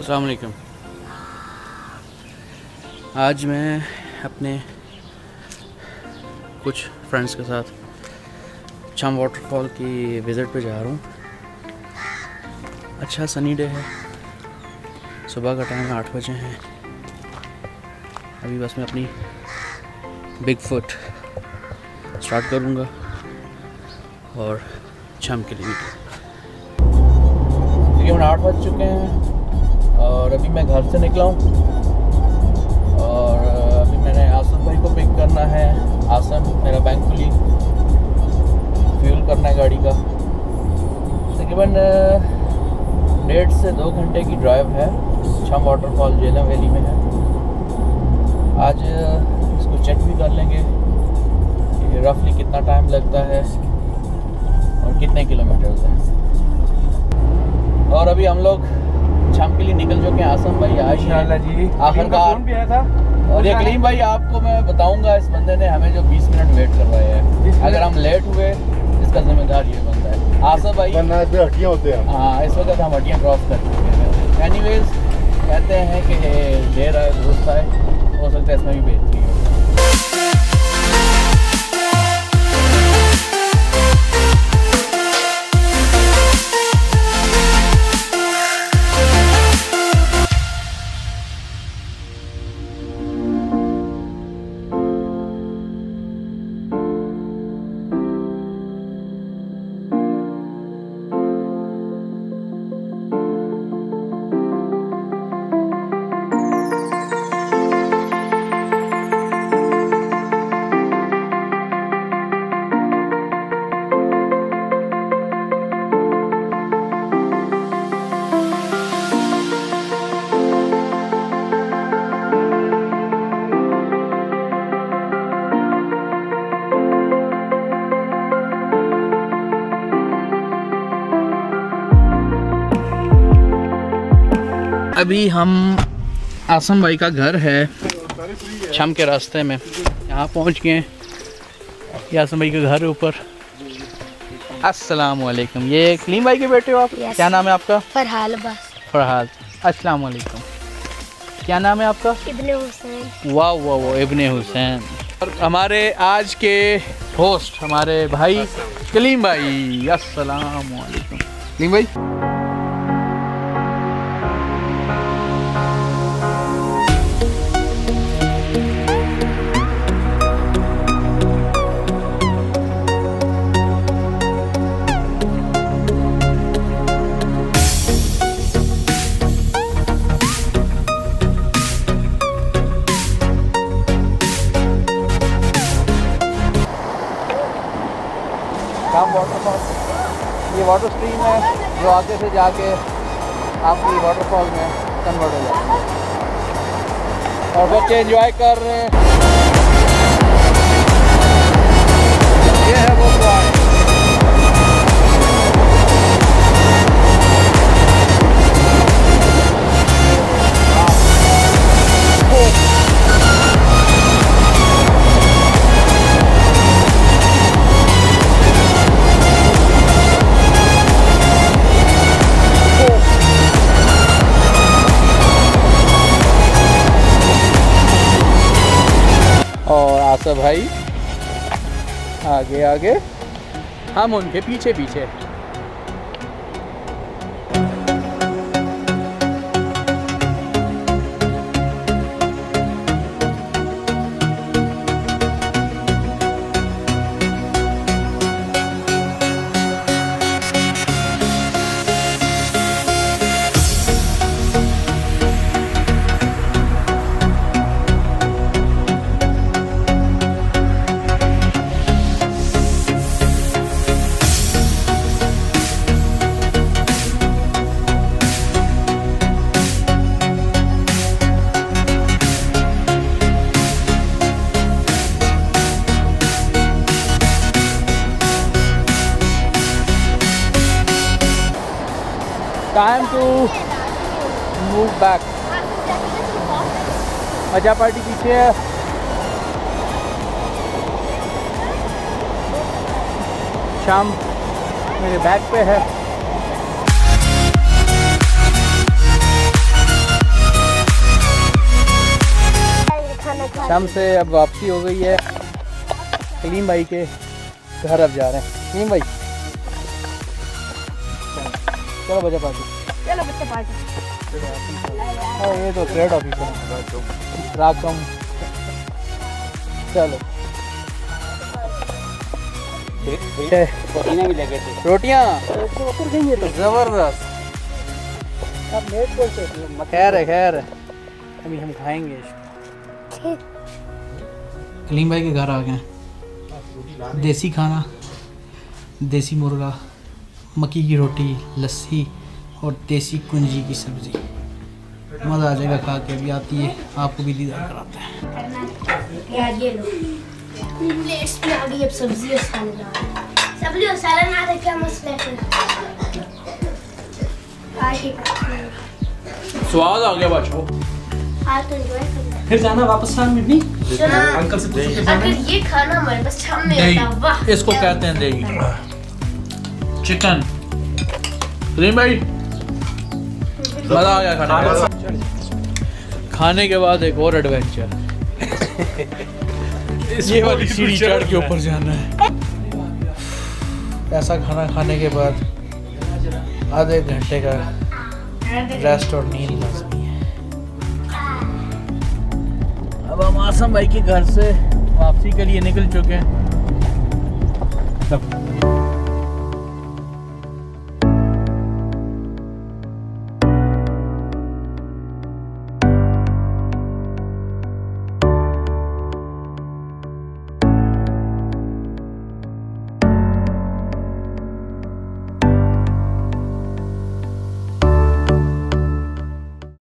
अस्सलाम वालेकुम। आज मैं अपने कुछ फ्रेंड्स के साथ छम वाटरफॉल की विज़िट पे जा रहा हूँ। अच्छा सनी डे है, सुबह का टाइम 8 बजे है। अभी बस मैं अपनी बिग फुट स्टार्ट करूँगा और छम के लिए तकरीबन 8 बज चुके हैं और अभी मैं घर से निकला हूँ और अभी मैंने आसम भाई को पिक करना है। आसम मेरा बैंक कुली, फ्यूल करना है गाड़ी का। तकरीबन 1.5 से 2 घंटे की ड्राइव है। छम वाटरफॉल जेलम वैली में है। आज इसको चेक भी कर लेंगे कि रफली कितना टाइम लगता है और कितने किलोमीटर्स है। और अभी हम लोग छम के लिए निकल चुके हैं। आसम भाई आज जी आखिरकार भी आया था। और ये कलीम भाई आपको मैं बताऊंगा, इस बंदे ने हमें जो 20 मिनट वेट करवाया है, अगर हम लेट हुए इसका जिम्मेदार ये बंदा है। आसम भाई हड्डियाँ होते हैं। हाँ, इस वक्त हम हड्डियाँ क्रॉस कर चुके हैं। एनीवेज कहते हैं कि देर आए दुरुस्त आए, हो सकता है इसमें भी बेहतरी हो। अभी हम आसम भाई का घर है छम के रास्ते में, यहाँ पहुँच गए। ये आसम भाई का घर है ऊपर। अस्सलाम वालेकुम। ये कलीम भाई के बेटे हो आप? क्या नाम है आपका? फरहाल बस। फरहाल। अस्सलाम वालेकुम। क्या नाम है आपका? इब्ने हुसैन। वाह वाह वाह, इब्ने हुसैन। और हमारे आज के होस्ट हमारे भाई कलीम भाई। अस्सलाम वालेकुम कलीम भाई। वाटरफॉल, ये वाटर स्ट्रीम है जो आगे से जाके आपकी वाटरफॉल में कन्वर्ट हो जाती है और बच्चे एंजॉय कर रहे हैं। ये है वो पॉइंट। और आसफ भाई आगे आगे, हम उनके पीछे पीछे। Time to move back. मजा पार्टी पीछे है। शाम मेरे बैक पे है। शाम से अब वापसी हो गई है। कलीम भाई के घर अब जा रहे हैं। कलीम भाई चलो बच्चा पार्टी, चलो बच्चे पार्टी। ये तो ट्रेड ऑफिस है राकम। चलो रोटियाँ जबरदस्त। खैर है खैर है, अभी हम खाएंगे। कलीम भाई के घर आ गए। देसी खाना, देसी मुर्गा, मक्की की रोटी, लस्सी और देसी कुंजी की सब्ज़ी। मज़ा आ जाएगा खा के। अभी आती है, आपको भी दीदार कराते हैं। यार ये लो प्लेट्स पे आ गई अब सब्जी और सलाद। सब्जी और सलाद ना रखे क्या मसला है। स्वाद आ गया बच्चों। आज तो एंजॉय करना। फिर जाना वापस शाम में नहीं। अंकल से पूछ के अगर ये खाना हमारे पास शाम में आता, वाह। इसको कहते हैं दही चिकन। कलीम भाई मज़ा आ गया खाने के बाद एक और एडवेंचर। ये वाली सीढ़ी चढ़ के ऊपर जाना है। ऐसा खाना खाने के बाद आधे घंटे का रेस्ट और नींद लाजमी है। अब हम आसम भाई के घर से वापसी के लिए निकल चुके हैं।